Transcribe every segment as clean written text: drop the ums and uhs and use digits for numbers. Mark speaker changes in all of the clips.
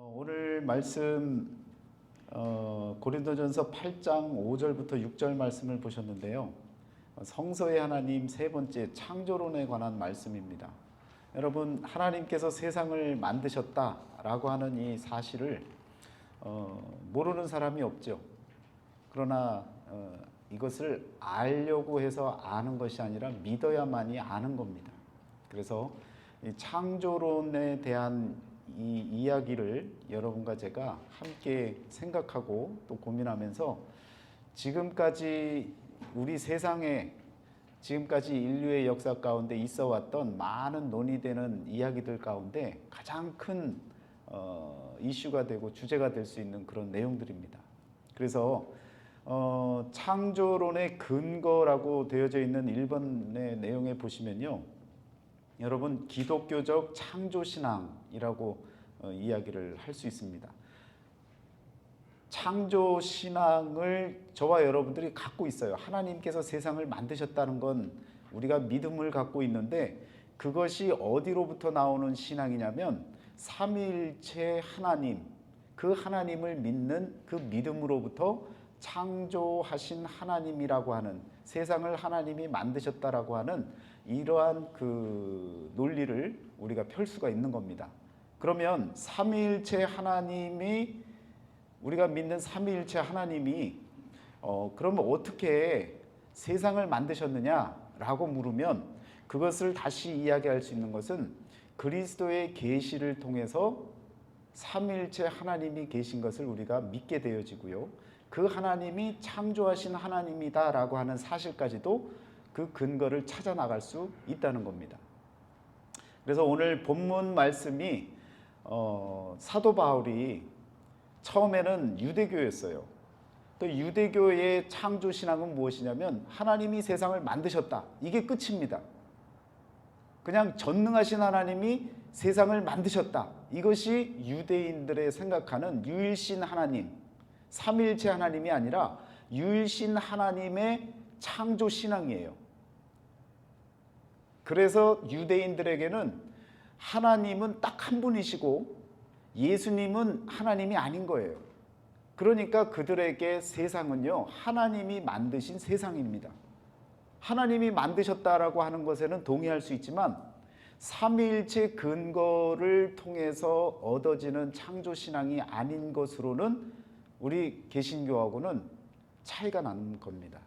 Speaker 1: 오늘 말씀 고린도전서 8장 5절부터 6절 말씀을 보셨는데요. 성서의 하나님 세 번째 창조론에 관한 말씀입니다. 여러분, 하나님께서 세상을 만드셨다라고 하는 이 사실을 모르는 사람이 없죠. 그러나 이것을 알려고 해서 아는 것이 아니라 믿어야만이 아는 겁니다. 그래서 이 창조론에 대한 이 이야기를 여러분과 제가 함께 생각하고 또 고민하면서 지금까지 우리 세상에 지금까지 인류의 역사 가운데 있어 왔던 많은 논의되는 이야기들 가운데 가장 큰 이슈가 되고 주제가 될 수 있는 그런 내용들입니다. 그래서 창조론의 근거라고 되어져 있는 1번의 내용에 보시면요, 여러분, 기독교적 창조신앙이라고 이야기를 할 수 있습니다. 창조신앙을 저와 여러분들이 갖고 있어요. 하나님께서 세상을 만드셨다는 건 우리가 믿음을 갖고 있는데, 그것이 어디로부터 나오는 신앙이냐면 삼위일체 하나님, 그 하나님을 믿는 그 믿음으로부터 창조하신 하나님이라고 하는, 세상을 하나님이 만드셨다라고 하는 이러한 그 논리를 우리가 펼 수가 있는 겁니다. 그러면 삼위일체 하나님이, 우리가 믿는 삼위일체 하나님이 그러면 어떻게 세상을 만드셨느냐라고 물으면, 그것을 다시 이야기할 수 있는 것은 그리스도의 계시를 통해서 삼위일체 하나님이 계신 것을 우리가 믿게 되어지고요, 그 하나님이 창조하신 하나님이다라고 하는 사실까지도 그 근거를 찾아 나갈 수 있다는 겁니다. 그래서 오늘 본문 말씀이 사도 바울이 처음에는 유대교였어요. 또 유대교의 창조신앙은 무엇이냐면 하나님이 세상을 만드셨다, 이게 끝입니다. 그냥 전능하신 하나님이 세상을 만드셨다, 이것이 유대인들의 생각하는 유일신 하나님, 삼위일체 하나님이 아니라 유일신 하나님의 창조신앙이에요. 그래서 유대인들에게는 하나님은 딱 한 분이시고 예수님은 하나님이 아닌 거예요. 그러니까 그들에게 세상은요, 하나님이 만드신 세상입니다. 하나님이 만드셨다라고 하는 것에는 동의할 수 있지만 삼위일체 근거를 통해서 얻어지는 창조신앙이 아닌 것으로는 우리 개신교하고는 차이가 나는 겁니다.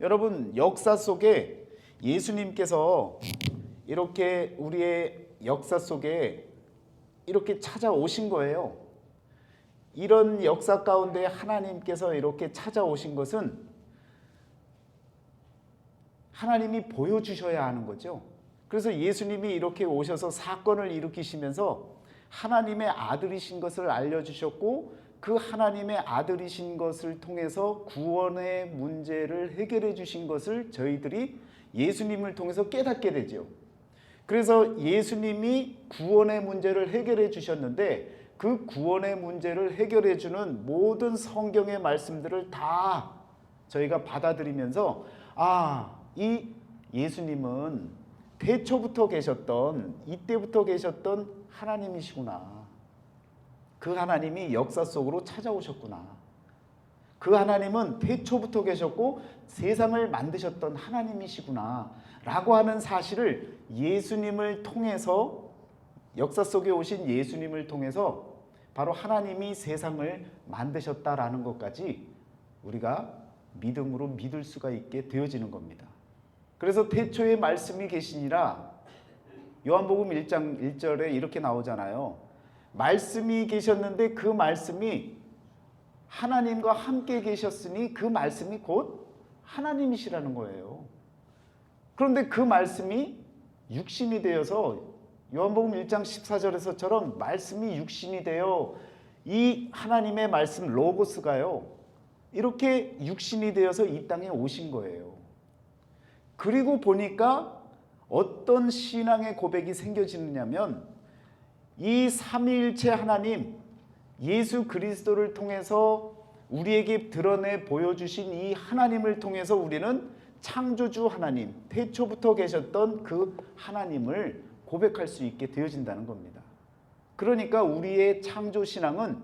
Speaker 1: 여러분, 역사 속에 예수님께서 이렇게 우리의 역사 속에 이렇게 찾아오신 거예요. 이런 역사 가운데 하나님께서 이렇게 찾아오신 것은 하나님이 보여주셔야 하는 거죠. 그래서 예수님이 이렇게 오셔서 사건을 일으키시면서 하나님의 아들이신 것을 알려주셨고, 그 하나님의 아들이신 것을 통해서 구원의 문제를 해결해 주신 것을 저희들이 예수님을 통해서 깨닫게 되죠. 그래서 예수님이 구원의 문제를 해결해 주셨는데, 그 구원의 문제를 해결해 주는 모든 성경의 말씀들을 다 저희가 받아들이면서, 이 예수님은 태초부터 계셨던, 이때부터 계셨던 하나님이시구나. 그 하나님이 역사 속으로 찾아오셨구나. 그 하나님은 태초부터 계셨고 세상을 만드셨던 하나님이시구나 라고 하는 사실을 예수님을 통해서, 역사 속에 오신 예수님을 통해서 바로 하나님이 세상을 만드셨다라는 것까지 우리가 믿음으로 믿을 수가 있게 되어지는 겁니다. 그래서 태초에 말씀이 계시니라, 요한복음 1장 1절에 이렇게 나오잖아요. 말씀이 계셨는데 그 말씀이 하나님과 함께 계셨으니 그 말씀이 곧 하나님이시라는 거예요. 그런데 그 말씀이 육신이 되어서, 요한복음 1장 14절에서처럼 말씀이 육신이 되어 이 하나님의 말씀 로고스가요, 이렇게 육신이 되어서 이 땅에 오신 거예요. 그리고 보니까 어떤 신앙의 고백이 생겨지느냐면, 이 삼위일체 하나님 예수 그리스도를 통해서 우리에게 드러내 보여주신 이 하나님을 통해서 우리는 창조주 하나님, 태초부터 계셨던 그 하나님을 고백할 수 있게 되어진다는 겁니다. 그러니까 우리의 창조 신앙은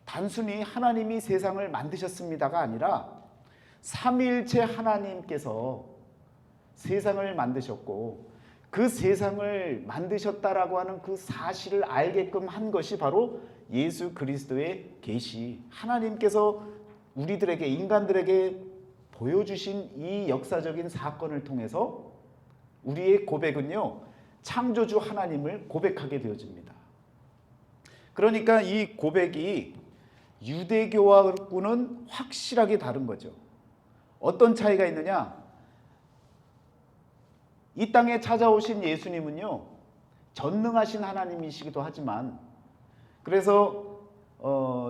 Speaker 1: 단순히 하나님이 세상을 만드셨습니다가 아니라 삼위일체 하나님께서 세상을 만드셨고 그 세상을 만드셨다라고 하는 그 사실을 알게끔 한 것이 바로 예수 그리스도의 계시, 하나님께서 우리들에게, 인간들에게 보여주신 이 역사적인 사건을 통해서 우리의 고백은요, 창조주 하나님을 고백하게 되어집니다. 그러니까 이 고백이 유대교와는 확실하게 다른 거죠. 어떤 차이가 있느냐? 이 땅에 찾아오신 예수님은요, 전능하신 하나님이시기도 하지만, 그래서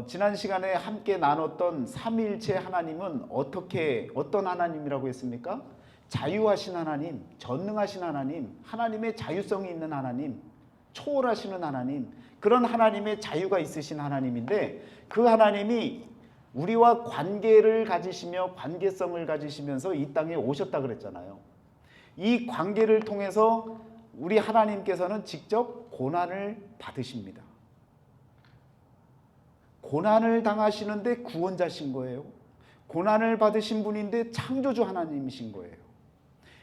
Speaker 1: 지난 시간에 함께 나눴던 삼위일체 하나님은 어떤 하나님이라고 했습니까? 자유하신 하나님, 전능하신 하나님, 하나님의 자유성이 있는 하나님, 초월하시는 하나님, 그런 하나님의 자유가 있으신 하나님인데, 그 하나님이 우리와 관계를 가지시며 관계성을 가지시면서 이 땅에 오셨다 그랬잖아요. 이 관계를 통해서 우리 하나님께서는 직접 고난을 받으십니다. 고난을 당하시는데 구원자신 거예요. 고난을 받으신 분인데 창조주 하나님이신 거예요.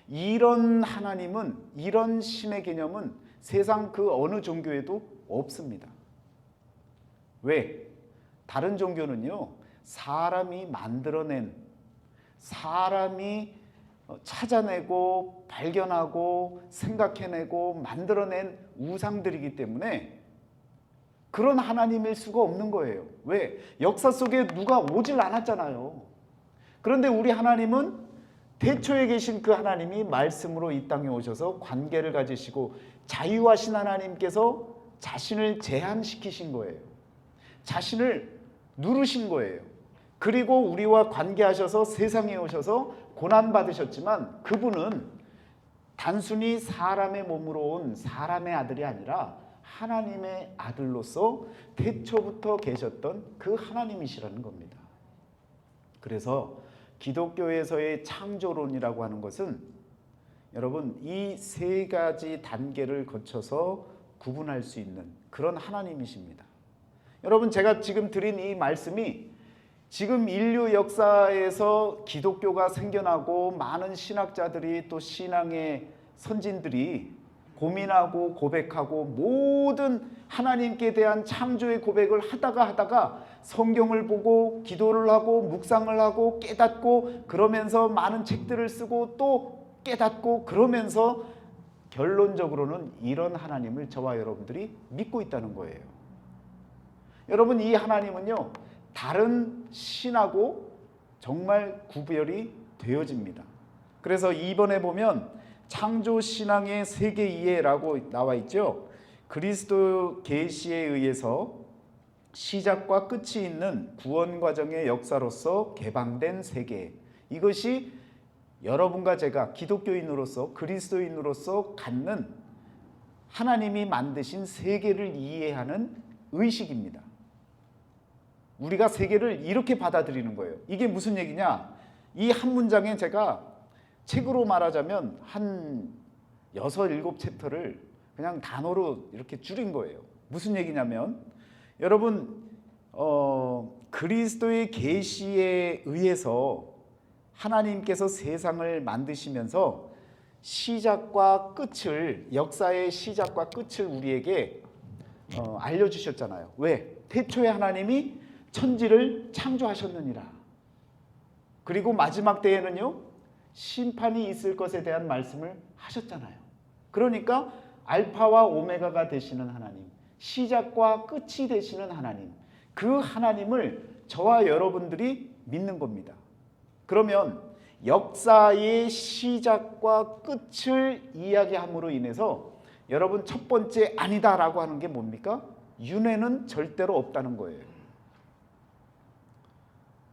Speaker 1: 이런 하나님은, 이런 신의 개념은 세상 그 어느 종교에도 없습니다. 왜? 다른 종교는요, 사람이 만들어낸, 사람이 찾아내고 발견하고 생각해내고 만들어낸 우상들이기 때문에 그런 하나님일 수가 없는 거예요. 왜? 역사 속에 누가 오질 않았잖아요. 그런데 우리 하나님은 태초에 계신 그 하나님이 말씀으로 이 땅에 오셔서 관계를 가지시고 자유하신 하나님께서 자신을 제한시키신 거예요. 자신을 누르신 거예요. 그리고 우리와 관계하셔서 세상에 오셔서 고난받으셨지만 그분은 단순히 사람의 몸으로 온 사람의 아들이 아니라 하나님의 아들로서 태초부터 계셨던 그 하나님이시라는 겁니다. 그래서 기독교에서의 창조론이라고 하는 것은 여러분 이 세 가지 단계를 거쳐서 구분할 수 있는 그런 하나님이십니다. 여러분 제가 지금 드린 이 말씀이 지금 인류 역사에서 기독교가 생겨나고 많은 신학자들이 또 신앙의 선진들이 고민하고 고백하고 모든 하나님께 대한 창조의 고백을 하다가 성경을 보고 기도를 하고 묵상을 하고 깨닫고 그러면서 많은 책들을 쓰고 또 깨닫고 그러면서 결론적으로는 이런 하나님을 저와 여러분들이 믿고 있다는 거예요. 여러분 이 하나님은요 다른 신하고 정말 구별이 되어집니다. 그래서 이번에 보면 창조신앙의 세계 이해라고 나와 있죠. 그리스도 계시에 의해서 시작과 끝이 있는 구원 과정의 역사로서 개방된 세계, 이것이 여러분과 제가 기독교인으로서 그리스도인으로서 갖는 하나님이 만드신 세계를 이해하는 의식입니다. 우리가 세계를 이렇게 받아들이는 거예요. 이게 무슨 얘기냐? 이 한 문장에 제가 책으로 말하자면 한 6, 7챕터를 그냥 단어로 이렇게 줄인 거예요. 무슨 얘기냐면 여러분 그리스도의 계시에 의해서 하나님께서 세상을 만드시면서 시작과 끝을, 역사의 시작과 끝을 우리에게 알려주셨잖아요. 왜? 태초에 하나님이 천지를 창조하셨느니라. 그리고 마지막 때에는요 심판이 있을 것에 대한 말씀을 하셨잖아요. 그러니까 알파와 오메가가 되시는 하나님, 시작과 끝이 되시는 하나님, 그 하나님을 저와 여러분들이 믿는 겁니다. 그러면 역사의 시작과 끝을 이야기함으로 인해서 여러분 첫 번째 아니다라고 하는 게 뭡니까? 윤회는 절대로 없다는 거예요.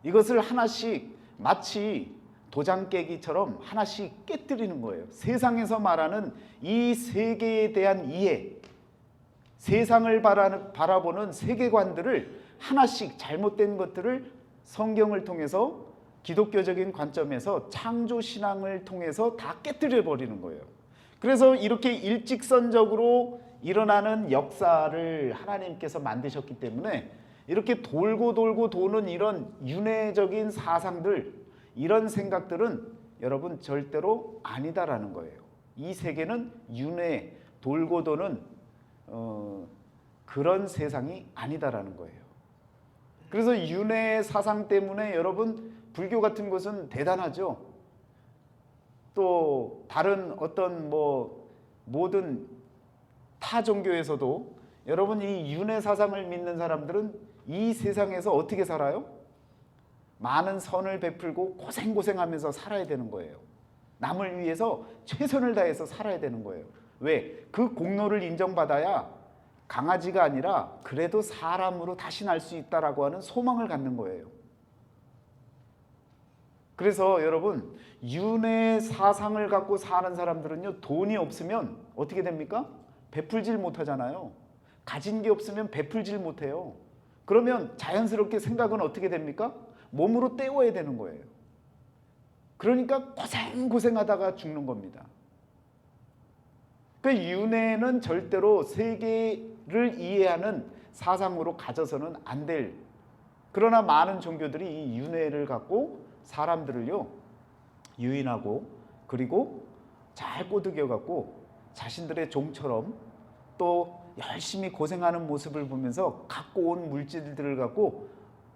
Speaker 1: 이것을 하나씩 마치 도장 깨기처럼 하나씩 깨뜨리는 거예요. 세상에서 말하는 이 세계에 대한 이해, 세상을 바라보는 세계관들을 하나씩 잘못된 것들을 성경을 통해서 기독교적인 관점에서 창조신앙을 통해서 다 깨뜨려 버리는 거예요. 그래서 이렇게 일직선적으로 일어나는 역사를 하나님께서 만드셨기 때문에 이렇게 돌고 돌고 도는 이런 윤회적인 사상들, 이런 생각들은 여러분 절대로 아니다라는 거예요. 이 세계는 윤회, 돌고 도는 그런 세상이 아니다라는 거예요. 그래서 윤회 사상 때문에 여러분 불교 같은 것은 대단하죠. 또 다른 어떤 모든 타 종교에서도 여러분 이 윤회 사상을 믿는 사람들은 이 세상에서 어떻게 살아요? 많은 선을 베풀고 고생하면서 살아야 되는 거예요. 남을 위해서 최선을 다해서 살아야 되는 거예요. 왜? 그 공로를 인정받아야 강아지가 아니라 그래도 사람으로 다시 날 수 있다라고 하는 소망을 갖는 거예요. 그래서 여러분 윤회 사상을 갖고 사는 사람들은요, 돈이 없으면 어떻게 됩니까? 베풀질 못하잖아요. 가진 게 없으면 베풀질 못해요. 그러면 자연스럽게 생각은 어떻게 됩니까? 몸으로 때워야 되는 거예요. 그러니까 고생하다가 죽는 겁니다. 그 윤회는 절대로 세계를 이해하는 사상으로 가져서는 안 될, 그러나 많은 종교들이 이 윤회를 갖고 사람들을요 유인하고 그리고 잘 꼬드겨 갖고 자신들의 종처럼 또 열심히 고생하는 모습을 보면서 갖고 온 물질들을 갖고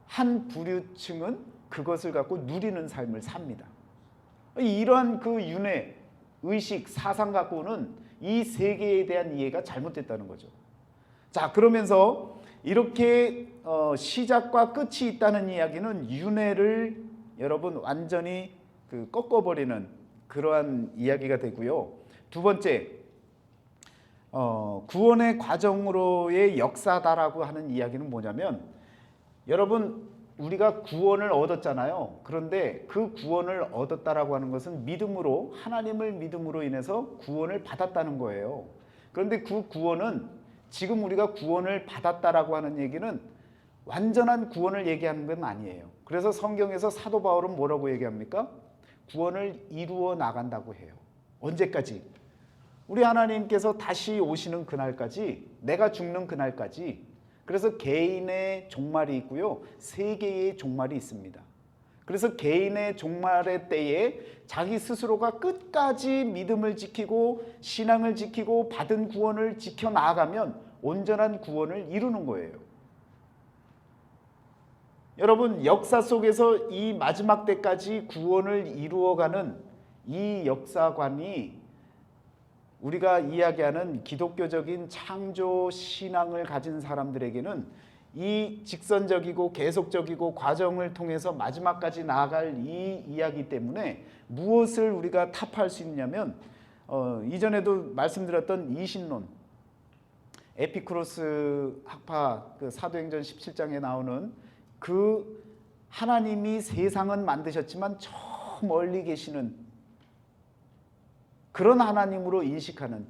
Speaker 1: 한 부류층은 그것을 갖고 누리는 삶을 삽니다. 이러한 그 윤회, 의식, 사상 갖고는 이 세계에 대한 이해가 잘못됐다는 거죠. 자, 그러면서 이렇게 시작과 끝이 있다는 이야기는 윤회를 여러분 완전히 꺾어버리는 그러한 이야기가 되고요. 두 번째, 구원의 과정으로의 역사다라고 하는 이야기는 뭐냐면, 여러분 우리가 구원을 얻었잖아요. 그런데 그 구원을 얻었다라고 하는 것은 믿음으로, 하나님을 믿음으로 인해서 구원을 받았다는 거예요. 그런데 그 구원은 지금 우리가 구원을 받았다라고 하는 얘기는 완전한 구원을 얘기하는 건 아니에요. 그래서 성경에서 사도 바울은 뭐라고 얘기합니까? 구원을 이루어 나간다고 해요. 언제까지? 우리 하나님께서 다시 오시는 그날까지, 내가 죽는 그날까지. 그래서 개인의 종말이 있고요, 세계의 종말이 있습니다. 그래서 개인의 종말의 때에 자기 스스로가 끝까지 믿음을 지키고 신앙을 지키고 받은 구원을 지켜나가면 온전한 구원을 이루는 거예요. 여러분 역사 속에서 이 마지막 때까지 구원을 이루어가는 이 역사관이 우리가 이야기하는 기독교적인 창조 신앙을 가진 사람들에게는 이 직선적이고 계속적이고 과정을 통해서 마지막까지 나아갈 이 이야기 때문에 무엇을 우리가 탑할 수 있냐면 이전에도 말씀드렸던 이신론, 에피쿠로스 학파 그 사도행전 17장에 나오는 그 하나님이 세상은 만드셨지만 저 멀리 계시는 그런 하나님으로 인식하는,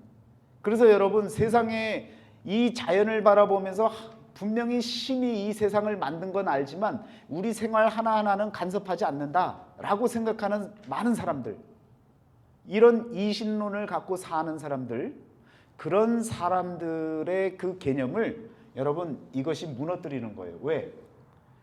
Speaker 1: 그래서 여러분 세상에 이 자연을 바라보면서 분명히 신이 이 세상을 만든 건 알지만 우리 생활 하나하나는 간섭하지 않는다라고 생각하는 많은 사람들, 이런 이신론을 갖고 사는 사람들, 그런 사람들의 그 개념을 여러분 이것이 무너뜨리는 거예요. 왜?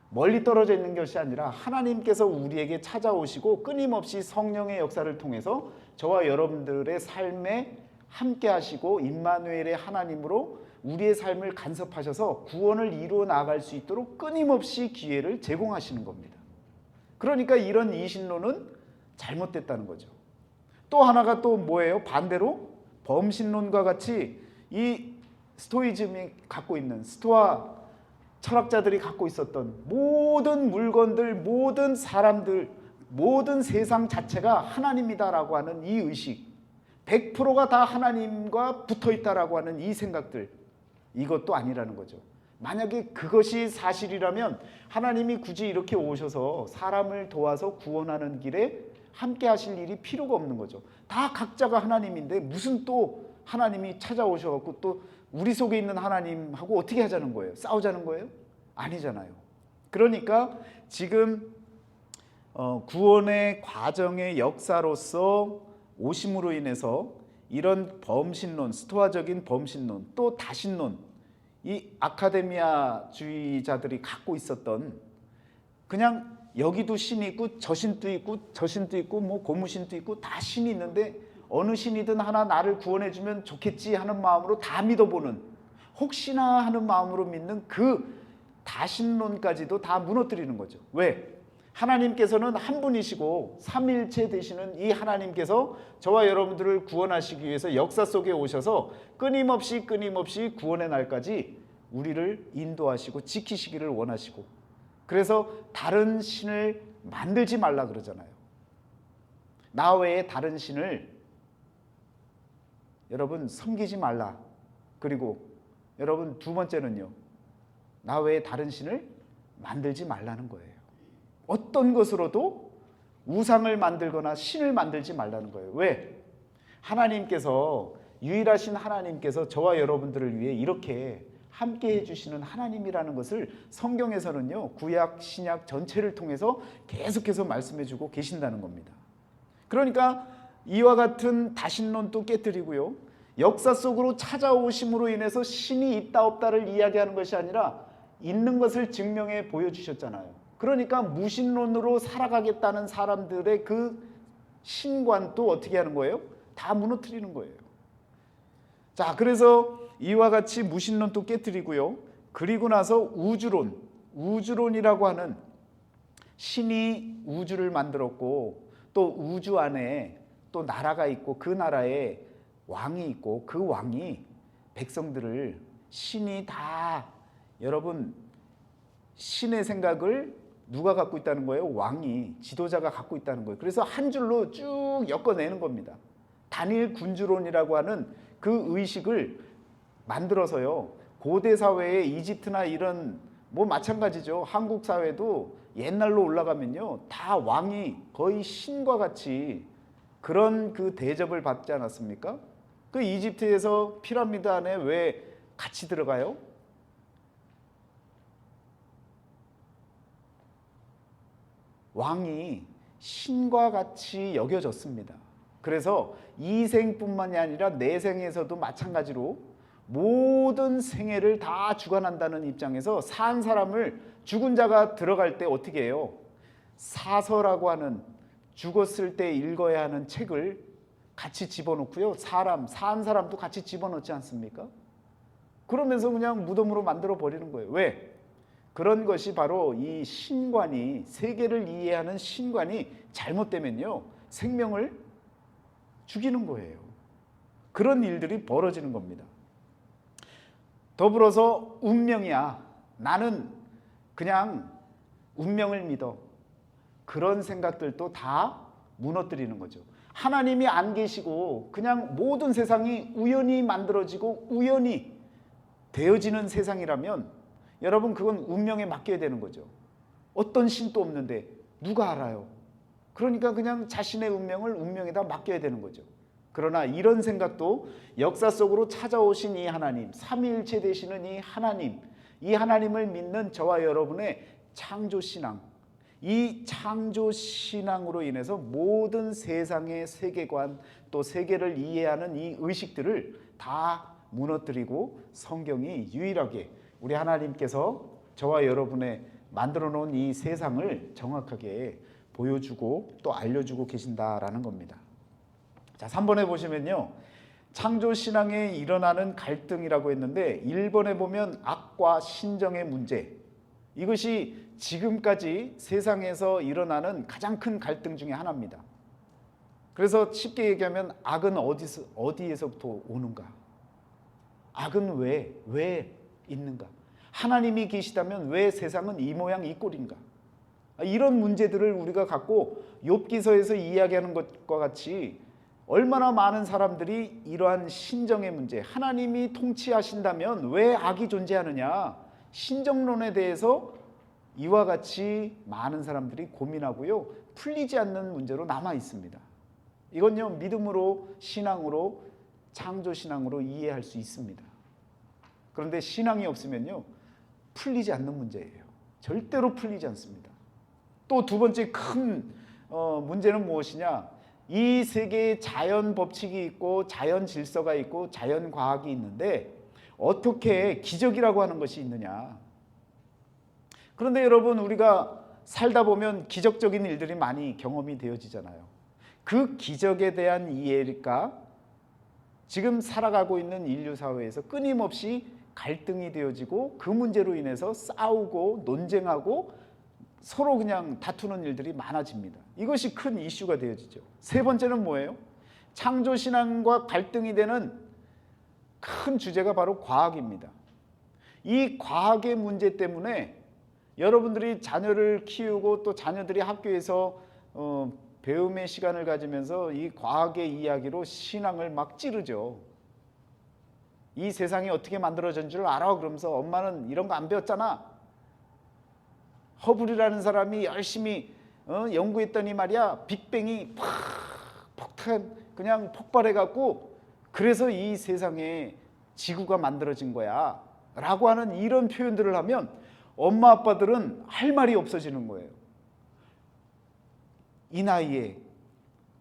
Speaker 1: 멀리 떨어져 있는 것이 아니라 하나님께서 우리에게 찾아오시고 끊임없이 성령의 역사를 통해서 저와 여러분들의 삶에 함께 하시고 임마누엘의 하나님으로 우리의 삶을 간섭하셔서 구원을 이루어 나갈 수 있도록 끊임없이 기회를 제공하시는 겁니다. 그러니까 이런 이신론은 잘못됐다는 거죠. 또 하나가 또 뭐예요? 반대로 범신론과 같이 이 스토이즘이 갖고 있는, 스토아 철학자들이 갖고 있었던 모든 물건들, 모든 사람들, 모든 세상 자체가 하나님이다라고 하는 이 의식, 100%가 다 하나님과 붙어있다라고 하는 이 생각들, 이것도 아니라는 거죠. 만약에 그것이 사실이라면 하나님이 굳이 이렇게 오셔서 사람을 도와서 구원하는 길에 함께 하실 일이 필요가 없는 거죠. 다 각자가 하나님인데 무슨 또 하나님이 찾아오셔갖고 또 우리 속에 있는 하나님하고 어떻게 하자는 거예요? 싸우자는 거예요? 아니잖아요. 그러니까 지금 구원의 과정의 역사로서 오심으로 인해서 이런 범신론, 스토아적인 범신론, 또 다신론, 이 아카데미아주의자들이 갖고 있었던, 그냥 여기도 신이 있고 저 신도 있고 뭐 고무신도 있고 다 신이 있는데 어느 신이든 하나 나를 구원해 주면 좋겠지 하는 마음으로 다 믿어보는, 혹시나 하는 마음으로 믿는 그 다신론까지도 다 무너뜨리는 거죠. 왜? 하나님께서는 한 분이시고 삼위일체 되시는 이 하나님께서 저와 여러분들을 구원하시기 위해서 역사 속에 오셔서 끊임없이 구원의 날까지 우리를 인도하시고 지키시기를 원하시고, 그래서 다른 신을 만들지 말라 그러잖아요. 나 외에 다른 신을 여러분 섬기지 말라. 그리고 여러분 두 번째는요, 나 외에 다른 신을 만들지 말라는 거예요. 어떤 것으로도 우상을 만들거나 신을 만들지 말라는 거예요. 왜? 하나님께서, 유일하신 하나님께서 저와 여러분들을 위해 이렇게 함께 해주시는 하나님이라는 것을 성경에서는요, 구약 신약 전체를 통해서 계속해서 말씀해주고 계신다는 겁니다. 그러니까 이와 같은 다신론도 깨뜨리고요, 역사 속으로 찾아오심으로 인해서 신이 있다 없다를 이야기하는 것이 아니라 있는 것을 증명해 보여주셨잖아요. 그러니까 무신론으로 살아가겠다는 사람들의 그 신관도 어떻게 하는 거예요? 다 무너뜨리는 거예요. 자, 그래서 이와 같이 무신론도 깨뜨리고요, 그리고 나서 우주론이라고 하는, 신이 우주를 만들었고 또 우주 안에 또 나라가 있고 그 나라에 왕이 있고 그 왕이 백성들을, 신이 다, 여러분 신의 생각을 누가 갖고 있다는 거예요? 왕이, 지도자가 갖고 있다는 거예요. 그래서 한 줄로 쭉 엮어내는 겁니다. 단일 군주론이라고 하는 그 의식을 만들어서요, 고대 사회에 이집트나 이런 뭐 마찬가지죠. 한국 사회도 옛날로 올라가면요, 다 왕이 거의 신과 같이 그런 그 대접을 받지 않았습니까? 그 이집트에서 피라미드 안에 왜 같이 들어가요? 왕이 신과 같이 여겨졌습니다. 그래서 이 생뿐만이 아니라 내생에서도 마찬가지로 모든 생애를 다 주관한다는 입장에서 산 사람을, 죽은 자가 들어갈 때 어떻게 해요? 사서라고 하는, 죽었을 때 읽어야 하는 책을 같이 집어넣고요, 산 사람도 같이 집어넣지 않습니까? 그러면서 그냥 무덤으로 만들어 버리는 거예요. 왜? 그런 것이 바로 이 신관이, 세계를 이해하는 신관이 잘못되면요, 생명을 죽이는 거예요. 그런 일들이 벌어지는 겁니다. 더불어서 운명이야, 나는 그냥 운명을 믿어, 그런 생각들도 다 무너뜨리는 거죠. 하나님이 안 계시고 그냥 모든 세상이 우연히 만들어지고 우연히 되어지는 세상이라면 여러분 그건 운명에 맡겨야 되는 거죠. 어떤 신도 없는데 누가 알아요? 그러니까 그냥 자신의 운명을 운명에다 맡겨야 되는 거죠. 그러나 이런 생각도 역사 속으로 찾아오신 이 하나님, 삼위일체 되시는 이 하나님을 믿는 저와 여러분의 창조신앙, 이 창조신앙으로 인해서 모든 세상의 세계관, 또 세계를 이해하는 이 의식들을 다 무너뜨리고 성경이 유일하게 우리 하나님께서 저와 여러분의 만들어 놓은 이 세상을 정확하게 보여주고 또 알려주고 계신다라는 겁니다. 자, 3번에 보시면요, 창조신앙에 일어나는 갈등이라고 했는데 1번에 보면 악과 신정의 문제, 이것이 지금까지 세상에서 일어나는 가장 큰 갈등 중에 하나입니다. 그래서 쉽게 얘기하면 악은 어디에서부터 오는가? 악은 왜 있는가? 하나님이 계시다면 왜 세상은 이 모양 이 꼴인가? 이런 문제들을 우리가 갖고 욥기서에서 이야기하는 것과 같이 얼마나 많은 사람들이 이러한 신정의 문제, 하나님이 통치하신다면 왜 악이 존재하느냐, 신정론에 대해서 이와 같이 많은 사람들이 고민하고요, 풀리지 않는 문제로 남아 있습니다. 이건요, 믿음으로, 신앙으로, 창조신앙으로 이해할 수 있습니다. 그런데 신앙이 없으면요, 풀리지 않는 문제예요. 절대로 풀리지 않습니다. 또 두 번째 큰 문제는 무엇이냐? 이 세계에 자연 법칙이 있고 자연 질서가 있고 자연 과학이 있는데 어떻게 기적이라고 하는 것이 있느냐. 그런데 여러분, 우리가 살다 보면 기적적인 일들이 많이 경험이 되어지잖아요. 그 기적에 대한 이해가 지금 살아가고 있는 인류 사회에서 끊임없이 갈등이 되어지고 그 문제로 인해서 싸우고 논쟁하고 서로 그냥 다투는 일들이 많아집니다. 이것이 큰 이슈가 되어지죠. 세 번째는 뭐예요? 창조신앙과 갈등이 되는 큰 주제가 바로 과학입니다. 이 과학의 문제 때문에 여러분들이 자녀를 키우고 또 자녀들이 학교에서 배움의 시간을 가지면서 이 과학의 이야기로 신앙을 막 찌르죠. 이 세상이 어떻게 만들어진 줄 알아? 그러면서 엄마는 이런 거 안 배웠잖아. 허블이라는 사람이 열심히 연구했더니 말이야, 빅뱅이 폭탄 그냥 폭발해갖고 그래서 이 세상에 지구가 만들어진 거야 라고 하는 이런 표현들을 하면 엄마 아빠들은 할 말이 없어지는 거예요. 이 나이에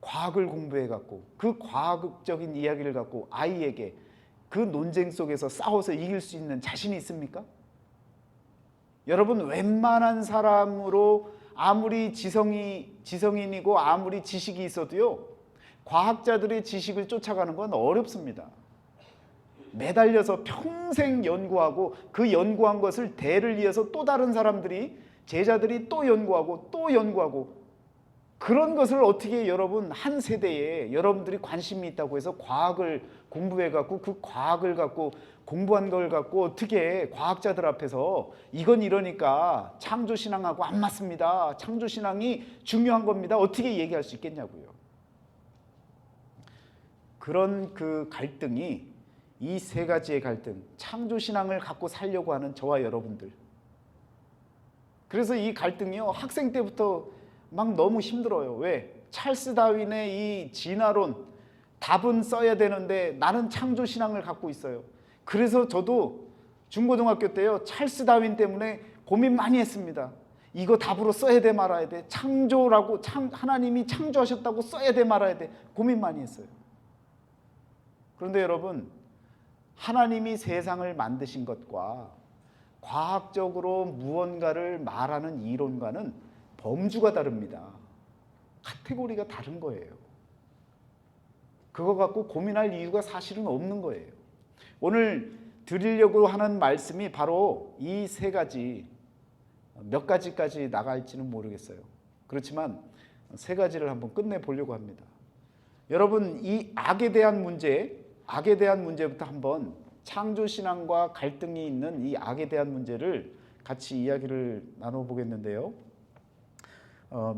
Speaker 1: 과학을 공부해갖고 그 과학적인 이야기를 갖고 아이에게 그 논쟁 속에서 싸워서 이길 수 있는 자신이 있습니까? 여러분, 웬만한 사람으로 아무리 지성인이고 아무리 지식이 있어도요, 과학자들의 지식을 쫓아가는 건 어렵습니다. 매달려서 평생 연구하고 그 연구한 것을 대를 이어서 또 다른 사람들이, 제자들이 또 연구하고 또 연구하고, 그런 것을 어떻게 여러분 한 세대에 여러분들이 관심이 있다고 해서 과학을 공부해 갖고 그 과학을 갖고 공부한 걸 갖고 어떻게 과학자들 앞에서 이건 이러니까 창조신앙하고 안 맞습니다, 창조신앙이 중요한 겁니다, 어떻게 얘기할 수 있겠냐고요. 그런 그 갈등이, 이 세 가지의 갈등, 창조신앙을 갖고 살려고 하는 저와 여러분들, 그래서 이 갈등이요 학생 때부터 막 너무 힘들어요. 왜? 찰스 다윈의 이 진화론, 답은 써야 되는데 나는 창조신앙을 갖고 있어요. 그래서 저도 중고등학교 때요 찰스 다윈 때문에 고민 많이 했습니다. 이거 답으로 써야 돼 말아야 돼, 창조라고 하나님이 창조하셨다고 써야 돼 말아야 돼, 고민 많이 했어요. 그런데 여러분, 하나님이 세상을 만드신 것과 과학적으로 무언가를 말하는 이론과는 범주가 다릅니다. 카테고리가 다른 거예요. 그거 갖고 고민할 이유가 사실은 없는 거예요. 오늘 드리려고 하는 말씀이 바로 이 세 가지, 몇 가지까지 나갈지는 모르겠어요. 그렇지만 세 가지를 한번 끝내보려고 합니다. 여러분, 이 악에 대한 문제부터 한번, 창조신앙과 갈등이 있는 이 악에 대한 문제를 같이 이야기를 나눠보겠는데요.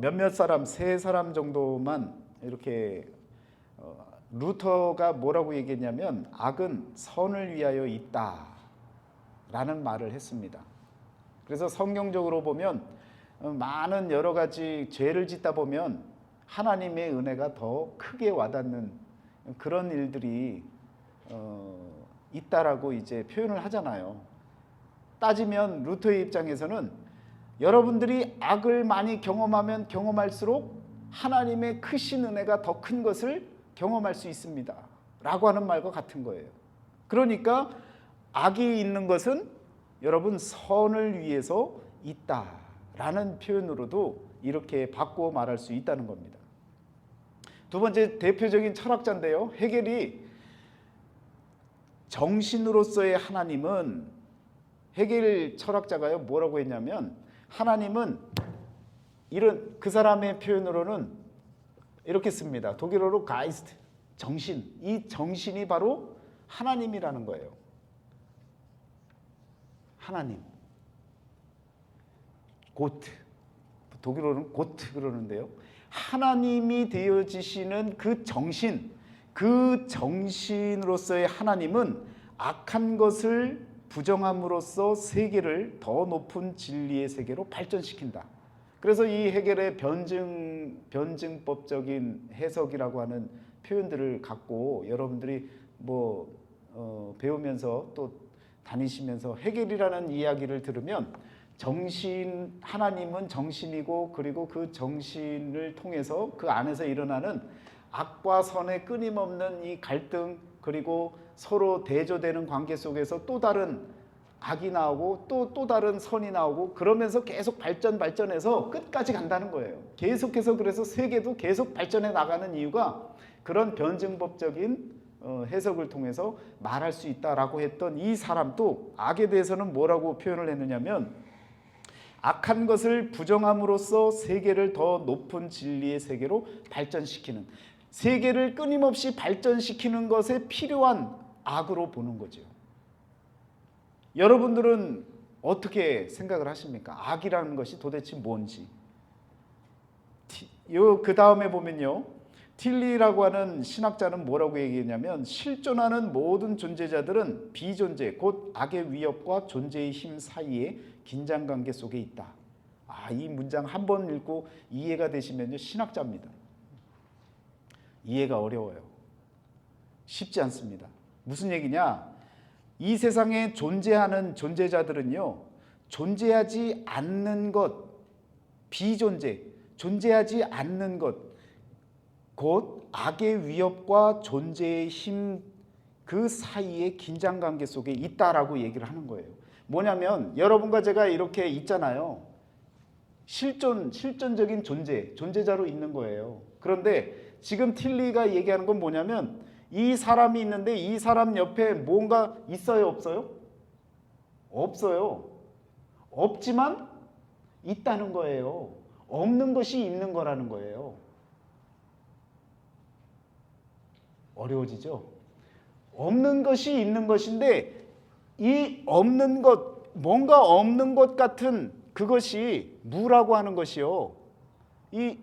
Speaker 1: 몇몇 사람, 세 사람 정도만 이렇게, 루터가 뭐라고 얘기했냐면 악은 선을 위하여 있다 라는 말을 했습니다. 그래서 성경적으로 보면 많은 여러 가지 죄를 짓다 보면 하나님의 은혜가 더 크게 와닿는 그런 일들이 있다라고 이제 표현을 하잖아요. 따지면 루터의 입장에서는 여러분들이 악을 많이 경험하면 경험할수록 하나님의 크신 은혜가 더 큰 것을 경험할 수 있습니다 라고 하는 말과 같은 거예요. 그러니까 악이 있는 것은 여러분 선을 위해서 있다라는 표현으로도 이렇게 바꾸어 말할 수 있다는 겁니다. 두 번째 대표적인 철학자인데요, 헤겔이 정신으로서의 하나님은, 헤겔 철학자가요 뭐라고 했냐면, 하나님은 이런, 그 사람의 표현으로는 이렇게 씁니다. 독일어로 가이스트, 정신. 이 정신이 바로 하나님이라는 거예요. 하나님. 고트. 독일어로는 고트 그러는데요. 하나님이 되어지시는 그 정신, 그 정신으로서의 하나님은 악한 것을 부정함으로써 세계를 더 높은 진리의 세계로 발전시킨다. 그래서 이 헤겔의 변증법적인 해석이라고 하는 표현들을 갖고 여러분들이 배우면서 또 다니시면서 헤겔이라는 이야기를 들으면 하나님은 정신이고, 그리고 그 정신을 통해서 그 안에서 일어나는 악과 선의 끊임없는 이 갈등, 그리고 서로 대조되는 관계 속에서 또 다른 악이 나오고 또 다른 선이 나오고, 그러면서 계속 발전해서 끝까지 간다는 거예요. 계속해서 그래서 세계도 계속 발전해 나가는 이유가 그런 변증법적인 해석을 통해서 말할 수 있다라고 했던 이 사람도 악에 대해서는 뭐라고 표현을 했느냐면, 악한 것을 부정함으로써 세계를 더 높은 진리의 세계로 발전시키는, 세계를 끊임없이 발전시키는 것에 필요한 악으로 보는 거죠. 여러분들은 어떻게 생각을 하십니까? 악이라는 것이 도대체 뭔지. 그 다음에 보면요, 틸리라고 하는 신학자는 뭐라고 얘기했냐면, 실존하는 모든 존재자들은 비존재, 곧 악의 위협과 존재의 힘 사이에 긴장관계 속에 있다. 이 문장 한 번 읽고 이해가 되시면요, 신학자입니다. 이해가 어려워요. 쉽지 않습니다. 무슨 얘기냐? 이 세상에 존재하는 존재자들은요, 존재하지 않는 것, 비존재, 존재하지 않는 것, 곧 악의 위협과 존재의 힘, 그 사이의 긴장관계 속에 있다라고 얘기를 하는 거예요. 뭐냐면 여러분과 제가 이렇게 있잖아요. 실존적인 존재자로 있는 거예요. 그런데 지금 틸리가 얘기하는 건 뭐냐면, 이 사람이 있는데 이 사람 옆에 뭔가 있어요, 없어요? 없어요. 없지만 있다는 거예요. 없는 것이 있는 거라는 거예요. 어려워지죠? 없는 것이 있는 것인데, 이 없는 것, 뭔가 없는 것 같은 그것이 무라고 하는 것이요, 이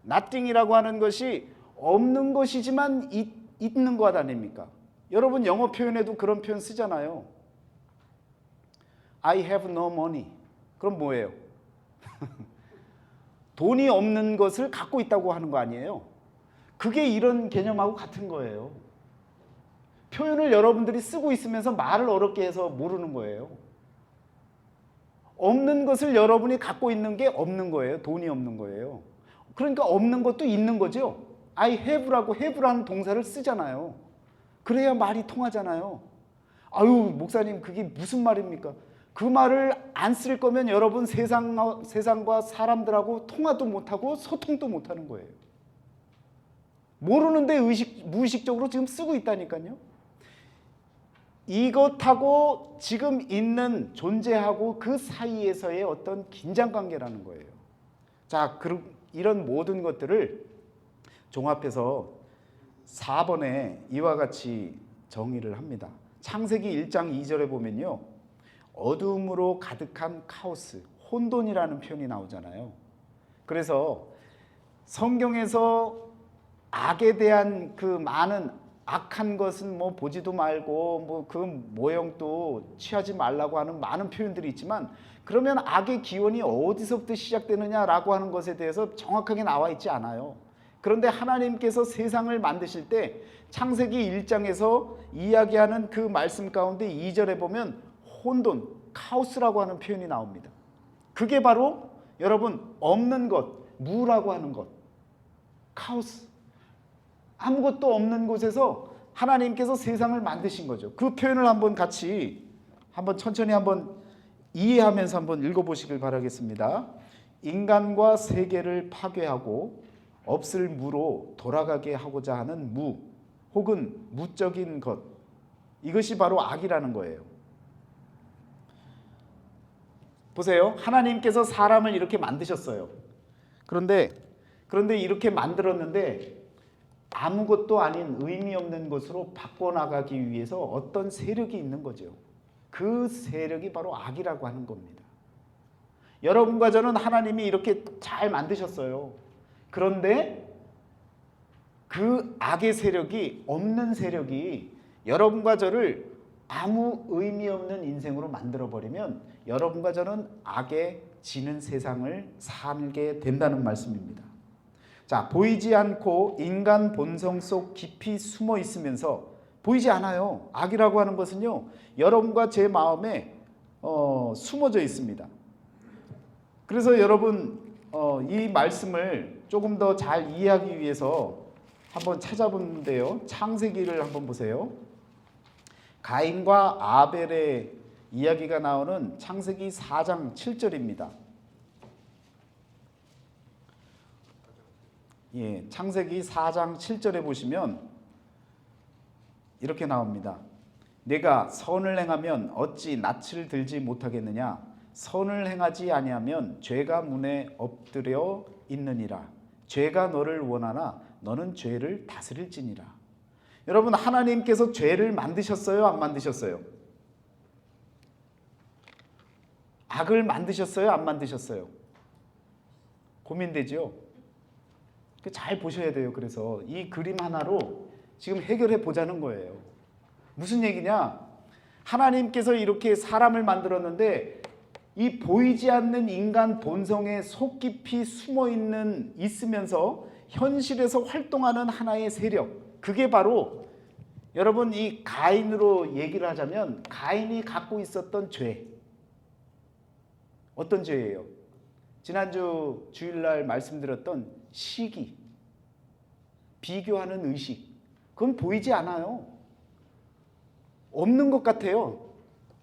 Speaker 1: nothing이라고 하는 것이 없는 것이지만 있는 것 아닙니까? 여러분 영어 표현에도 그런 표현 쓰잖아요. I have no money. 그럼 뭐예요? 돈이 없는 것을 갖고 있다고 하는 거 아니에요? 그게 이런 개념하고 같은 거예요. 표현을 여러분들이 쓰고 있으면서 말을 어렵게 해서 모르는 거예요. 없는 것을 여러분이 갖고 있는 게 없는 거예요. 돈이 없는 거예요. 그러니까 없는 것도 있는 거죠. I have라고 have라는 동사를 쓰잖아요. 그래야 말이 통하잖아요. 아유, 목사님 그게 무슨 말입니까? 그 말을 안 쓸 거면 여러분 세상과 사람들하고 통화도 못하고 소통도 못하는 거예요. 모르는데 무의식적으로 지금 쓰고 있다니까요. 이것하고 지금 있는 존재하고 그 사이에서의 어떤 긴장관계라는 거예요. 자, 이런 모든 것들을 종합해서 4번에 이와 같이 정의를 합니다. 창세기 1장 2절에 보면요, 어둠으로 가득한 카오스, 혼돈이라는 표현이 나오잖아요. 그래서 성경에서 악에 대한 그 많은 악한 것은 뭐 보지도 말고 뭐 그 모형도 취하지 말라고 하는 많은 표현들이 있지만, 그러면 악의 기원이 어디서부터 시작되느냐라고 하는 것에 대해서 정확하게 나와 있지 않아요. 그런데 하나님께서 세상을 만드실 때 창세기 1장에서 이야기하는 그 말씀 가운데 2절에 보면 혼돈, 카오스라고 하는 표현이 나옵니다. 그게 바로 여러분 없는 것, 무라고 하는 것, 카오스. 아무것도 없는 곳에서 하나님께서 세상을 만드신 거죠. 그 표현을 한번 같이 천천히 이해하면서 한번 읽어보시길 바라겠습니다. 인간과 세계를 파괴하고 없을 무로 돌아가게 하고자 하는 무, 혹은 무적인 것, 이것이 바로 악이라는 거예요. 보세요. 하나님께서 사람을 이렇게 만드셨어요. 그런데 이렇게 만들었는데 아무것도 아닌 의미 없는 것으로 바꿔나가기 위해서 어떤 세력이 있는 거죠. 그 세력이 바로 악이라고 하는 겁니다. 여러분과 저는 하나님이 이렇게 잘 만드셨어요. 그런데 그 악의 세력이, 없는 세력이 여러분과 저를 아무 의미 없는 인생으로 만들어버리면 여러분과 저는 악에 지는 세상을 살게 된다는 말씀입니다. 자, 보이지 않고 인간 본성 속 깊이 숨어 있으면서, 보이지 않아요. 악이라고 하는 것은요, 여러분과 제 마음에 숨어져 있습니다. 그래서 여러분 이 말씀을 조금 더 잘 이해하기 위해서 한번 찾아보는데요. 창세기를 한번 보세요. 가인과 아벨의 이야기가 나오는 창세기 4장 7절입니다. 예, 창세기 4장 7절에 보시면 이렇게 나옵니다. 내가 선을 행하면 어찌 낯을 들지 못하겠느냐? 선을 행하지 아니하면 죄가 문에 엎드려 있느니라. 죄가 너를 원하나 너는 죄를 다스릴지니라. 여러분, 하나님께서 죄를 만드셨어요? 안 만드셨어요? 악을 만드셨어요? 안 만드셨어요? 고민되죠? 잘 보셔야 돼요. 그래서 이 그림 하나로 지금 해결해 보자는 거예요. 무슨 얘기냐? 하나님께서 이렇게 사람을 만들었는데 이 보이지 않는 인간 본성에 속 깊이 숨어 있으면서 현실에서 활동하는 하나의 세력, 그게 바로 여러분 이 가인으로 얘기를 하자면 가인이 갖고 있었던 죄. 어떤 죄예요? 지난주 주일날 말씀드렸던 시기, 비교하는 의식, 그건 보이지 않아요. 없는 것 같아요.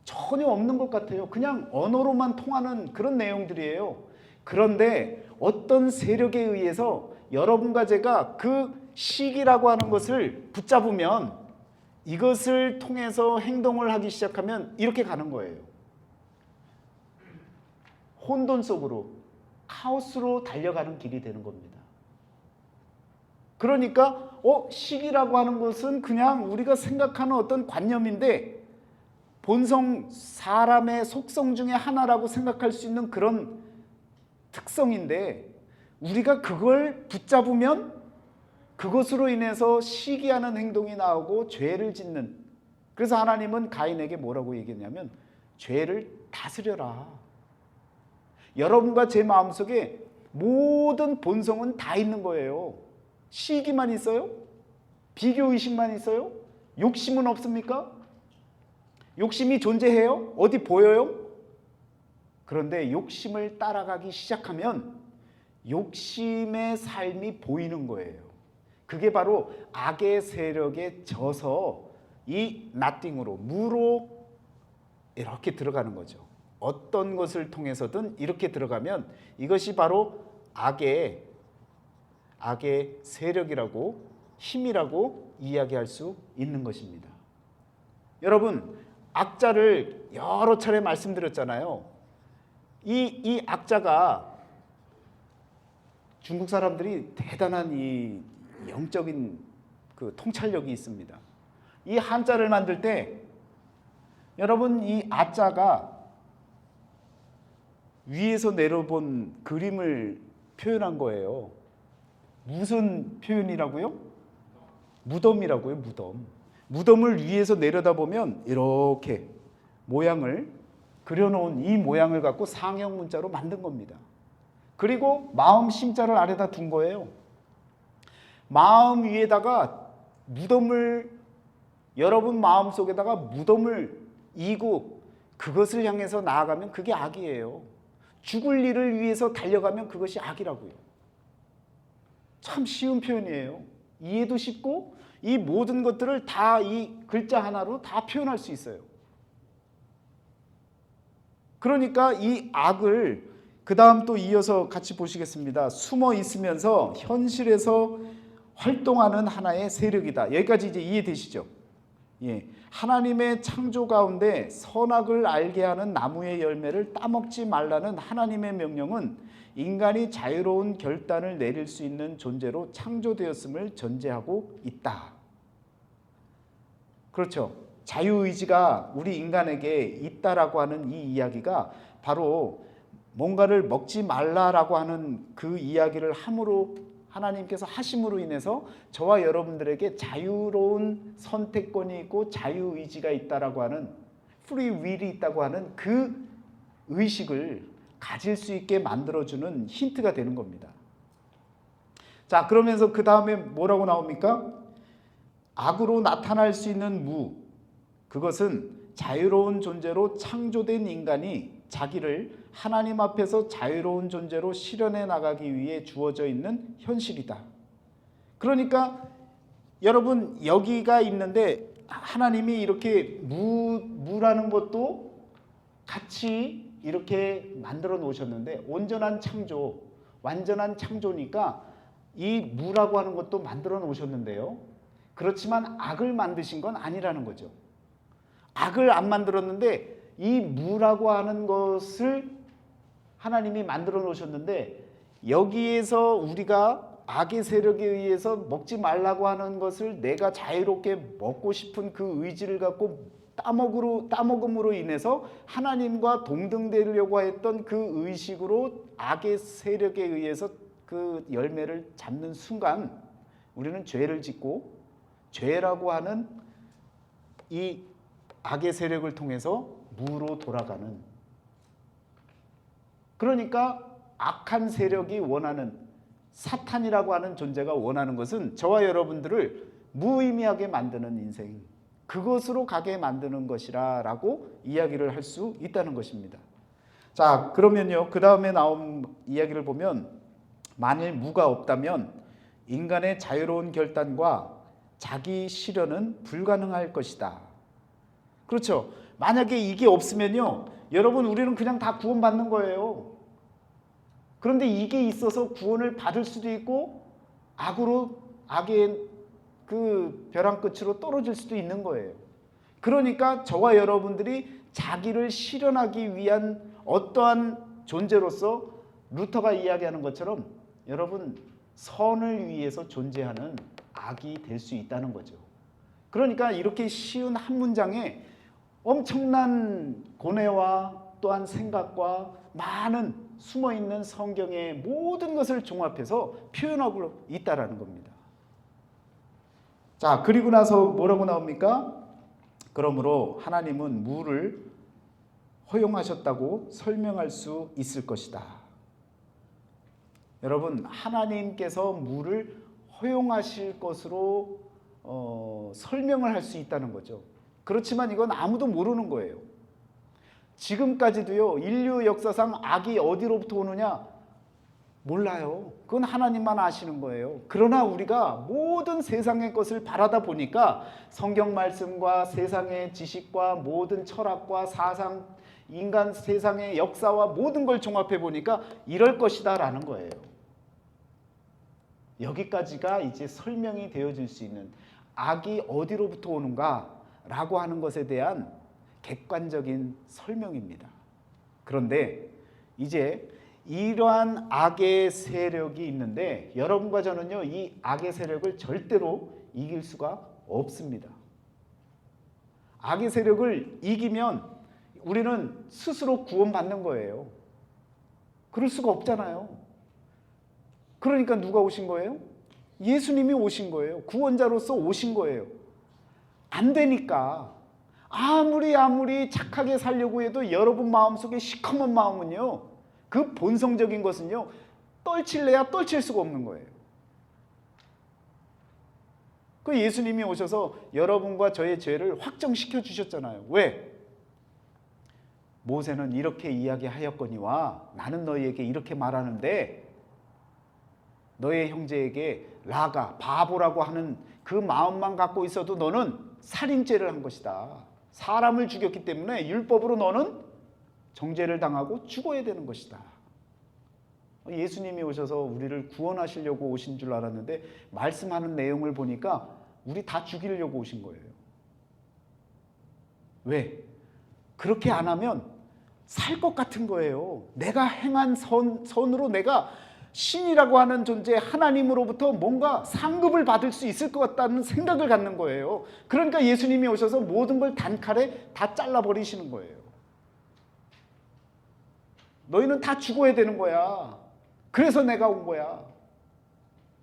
Speaker 1: 전혀 없는 것 같아요. 그냥 언어로만 통하는 그런 내용들이에요. 그런데 어떤 세력에 의해서 여러분과 제가 그 시기라고 하는 것을 붙잡으면 이것을 통해서 행동을 하기 시작하면 이렇게 가는 거예요. 혼돈 속으로, 카오스로 달려가는 길이 되는 겁니다. 그러니까 시기라고 하는 것은 그냥 우리가 생각하는 어떤 관념인데 본성, 사람의 속성 중에 하나라고 생각할 수 있는 그런 특성인데 우리가 그걸 붙잡으면 그것으로 인해서 시기하는 행동이 나오고 죄를 짓는, 그래서 하나님은 가인에게 뭐라고 얘기했냐면 죄를 다스려라. 여러분과 제 마음속에 모든 본성은 다 있는 거예요. 시기만 있어요? 비교의식만 있어요? 욕심은 없습니까? 욕심이 존재해요? 어디 보여요? 그런데 욕심을 따라가기 시작하면 욕심의 삶이 보이는 거예요. 그게 바로 악의 세력에 져서 이 nothing으로, 무로 이렇게 들어가는 거죠. 어떤 것을 통해서든 이렇게 들어가면 이것이 바로 악의 세력이라고, 힘이라고 이야기할 수 있는 것입니다. 여러분, 악자를 여러 차례 말씀드렸잖아요. 이 악자가 중국 사람들이 대단한 이 영적인 그 통찰력이 있습니다. 이 한자를 만들 때 여러분 이 아자가 위에서 내려본 그림을 표현한 거예요. 무슨 표현이라고요? 무덤이라고요. 무덤을 위에서 내려다보면 이렇게 모양을 그려놓은 이 모양을 갖고 상형 문자로 만든 겁니다. 그리고 마음 심자를 아래다 둔 거예요. 마음 위에다가 무덤을, 여러분 마음속에다가 무덤을 이고 그것을 향해서 나아가면 그게 악이에요. 죽을 일을 위해서 달려가면 그것이 악이라고요. 참 쉬운 표현이에요. 이해도 쉽고 이 모든 것들을 다 이 글자 하나로 다 표현할 수 있어요. 그러니까 이 악을 그 다음 또 이어서 같이 보시겠습니다. 숨어 있으면서 현실에서 활동하는 하나의 세력이다. 여기까지 이제 이해되시죠? 예. 하나님의 창조 가운데 선악을 알게 하는 나무의 열매를 따먹지 말라는 하나님의 명령은 인간이 자유로운 결단을 내릴 수 있는 존재로 창조되었음을 전제하고 있다. 그렇죠. 자유의지가 우리 인간에게 있다라고 하는 이 이야기가 바로 뭔가를 먹지 말라라고 하는 그 이야기를 함으로 하나님께서 하심으로 인해서 저와 여러분들에게 자유로운 선택권이 있고 자유의지가 있다라고 하는 free will이 있다고 하는 그 의식을 가질 수 있게 만들어주는 힌트가 되는 겁니다. 자, 그러면서 그 다음에 뭐라고 나옵니까? 악으로 나타날 수 있는 무, 그것은 자유로운 존재로 창조된 인간이 자기를 하나님 앞에서 자유로운 존재로 실현해 나가기 위해 주어져 있는 현실이다. 그러니까 여러분 여기가 있는데 하나님이 이렇게 무라는 것도 같이 이렇게 만들어 놓으셨는데 온전한 창조, 완전한 창조니까 이 무라고 하는 것도 만들어 놓으셨는데요. 그렇지만 악을 만드신 건 아니라는 거죠. 악을 안 만들었는데 이 무라고 하는 것을 하나님이 만들어 놓으셨는데 여기에서 우리가 악의 세력에 의해서 먹지 말라고 하는 것을 내가 자유롭게 먹고 싶은 그 의지를 갖고 따먹음으로 인해서 하나님과 동등되려고 했던 그 의식으로 악의 세력에 의해서 그 열매를 잡는 순간 우리는 죄를 짓고 죄라고 하는 이 악의 세력을 통해서 무로 돌아가는, 그러니까 악한 세력이 원하는, 사탄이라고 하는 존재가 원하는 것은 저와 여러분들을 무의미하게 만드는 인생, 그것으로 가게 만드는 것이라 라고 이야기를 할 수 있다는 것입니다. 자, 그러면요, 그 다음에 나온 이야기를 보면 만일 무가 없다면 인간의 자유로운 결단과 자기 실현은 불가능할 것이다. 그렇죠. 만약에 이게 없으면요, 여러분 우리는 그냥 다 구원받는 거예요. 그런데 이게 있어서 구원을 받을 수도 있고 악의 그 벼랑 끝으로 떨어질 수도 있는 거예요. 그러니까 저와 여러분들이 자기를 실현하기 위한 어떠한 존재로서 루터가 이야기하는 것처럼 여러분 선을 위해서 존재하는 악이 될 수 있다는 거죠. 그러니까 이렇게 쉬운 한 문장에 엄청난 고뇌와 또한 생각과 많은 숨어있는 성경의 모든 것을 종합해서 표현하고 있다라는 겁니다. 자, 그리고 나서 뭐라고 나옵니까? 그러므로 하나님은 무를 허용하셨다고 설명할 수 있을 것이다. 여러분, 하나님께서 무를 허용하실 것으로 설명을 할 수 있다는 거죠. 그렇지만 이건 아무도 모르는 거예요. 지금까지도요, 인류 역사상 악이 어디로부터 오느냐 몰라요. 그건 하나님만 아시는 거예요. 그러나 우리가 모든 세상의 것을 바라다 보니까 성경 말씀과 세상의 지식과 모든 철학과 사상, 인간 세상의 역사와 모든 걸 종합해 보니까 이럴 것이다 라는 거예요. 여기까지가 이제 설명이 되어질 수 있는, 악이 어디로부터 오는가 라고 하는 것에 대한 객관적인 설명입니다. 그런데 이제 이러한 악의 세력이 있는데 여러분과 저는요, 이 악의 세력을 절대로 이길 수가 없습니다. 악의 세력을 이기면 우리는 스스로 구원받는 거예요. 그럴 수가 없잖아요. 그러니까 누가 오신 거예요? 예수님이 오신 거예요. 구원자로서 오신 거예요. 안 되니까 아무리 착하게 살려고 해도 여러분 마음속에 시커먼 마음은요, 그 본성적인 것은요, 떨칠래야 떨칠 수가 없는 거예요. 그 예수님이 오셔서 여러분과 저의 죄를 확정시켜 주셨잖아요. 왜? 모세는 이렇게 이야기하였거니와 나는 너희에게 이렇게 말하는데 너의 형제에게 라가 바보라고 하는 그 마음만 갖고 있어도 너는 살인죄를 한 것이다. 사람을 죽였기 때문에 율법으로 너는 정죄를 당하고 죽어야 되는 것이다. 예수님이 오셔서 우리를 구원하시려고 오신 줄 알았는데 말씀하는 내용을 보니까 우리 다 죽이려고 오신 거예요. 왜? 그렇게 안 하면 살 것 같은 거예요. 내가 행한 선으로 내가 신이라고 하는 존재 하나님으로부터 뭔가 상급을 받을 수 있을 것 같다는 생각을 갖는 거예요. 그러니까 예수님이 오셔서 모든 걸 단칼에 다 잘라버리시는 거예요. 너희는 다 죽어야 되는 거야. 그래서 내가 온 거야.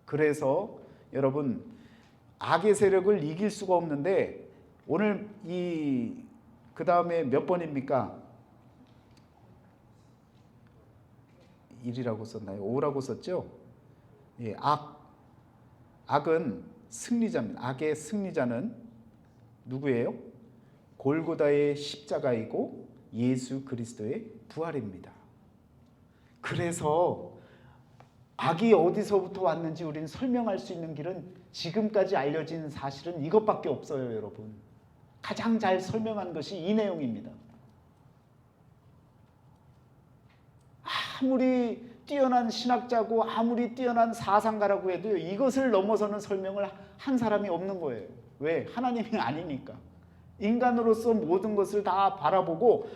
Speaker 1: 그래서 여러분, 악의 세력을 이길 수가 없는데 오늘 그 다음에 몇 번입니까? 1이라고 썼나요? 5라고 썼죠? 예, 악은 승리자입니다. 악의 승리자는 누구예요? 골고다의 십자가이고 예수 그리스도의 부활입니다. 그래서 악이 어디서부터 왔는지 우리는 설명할 수 있는 길은 지금까지 알려진 사실은 이것밖에 없어요, 여러분. 가장 잘 설명한 것이 이 내용입니다. 아무리 뛰어난 신학자고 아무리 뛰어난 사상가라고 해도 이것을 넘어서는 설명을 한 사람이 없는 거예요. 왜? 하나님이 아니니까. 인간으로서 모든 것을 다 바라보고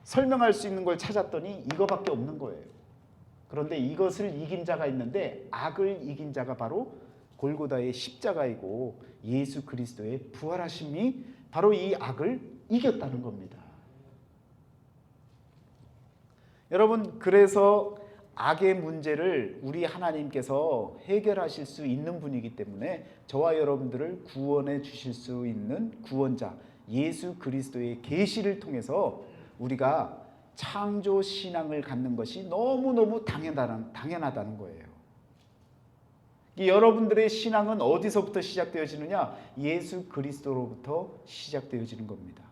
Speaker 1: 설명할 수 있는 걸 찾았더니 이거밖에 없는 거예요. 그런데 이것을 이긴 자가 있는데 악을 이긴 자가 바로 골고다의 십자가이고 예수 그리스도의 부활하심이 바로 이 악을 이겼다는 겁니다. 여러분, 그래서 악의 문제를 우리 하나님께서 해결하실 수 있는 분이기 때문에 저와 여러분들을 구원해 주실 수 있는 구원자 예수 그리스도의 계시를 통해서 우리가 창조 신앙을 갖는 것이 너무너무 당연하다는 거예요. 여러분들의 신앙은 어디서부터 시작되어지느냐? 예수 그리스도로부터 시작되어지는 겁니다.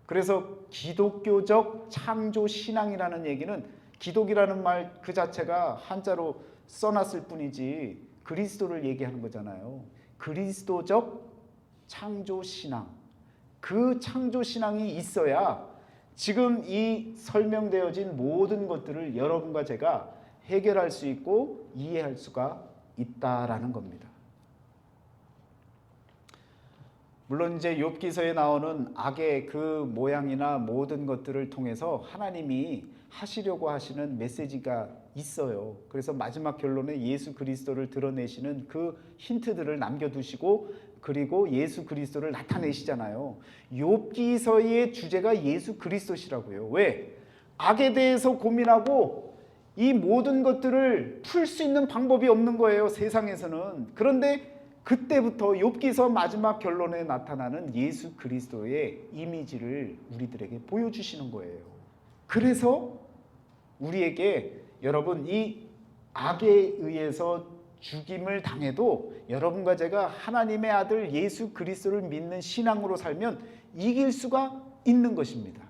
Speaker 1: 그래서 기독교적 창조 신앙이라는 얘기는 기독이라는 말 그 자체가 한자로 써놨을 뿐이지 그리스도를 얘기하는 거잖아요. 그리스도적 창조 신앙. 그 창조 신앙이 있어야 지금 이 설명되어진 모든 것들을 여러분과 제가 해결할 수 있고 이해할 수가 있다라는 겁니다. 물론 이제 욥기서에 나오는 악의 그 모양이나 모든 것들을 통해서 하나님이 하시려고 하시는 메시지가 있어요. 그래서 마지막 결론에 예수 그리스도를 드러내시는 그 힌트들을 남겨두시고 그리고 예수 그리스도를 나타내시잖아요. 욥기서의 주제가 예수 그리스도시라고요. 왜? 악에 대해서 고민하고 이 모든 것들을 풀 수 있는 방법이 없는 거예요, 세상에서는. 그런데 그때부터 욥기서 마지막 결론에 나타나는 예수 그리스도의 이미지를 우리들에게 보여주시는 거예요. 그래서 우리에게 여러분 이 악에 의해서 죽임을 당해도 여러분과 제가 하나님의 아들 예수 그리스도를 믿는 신앙으로 살면 이길 수가 있는 것입니다.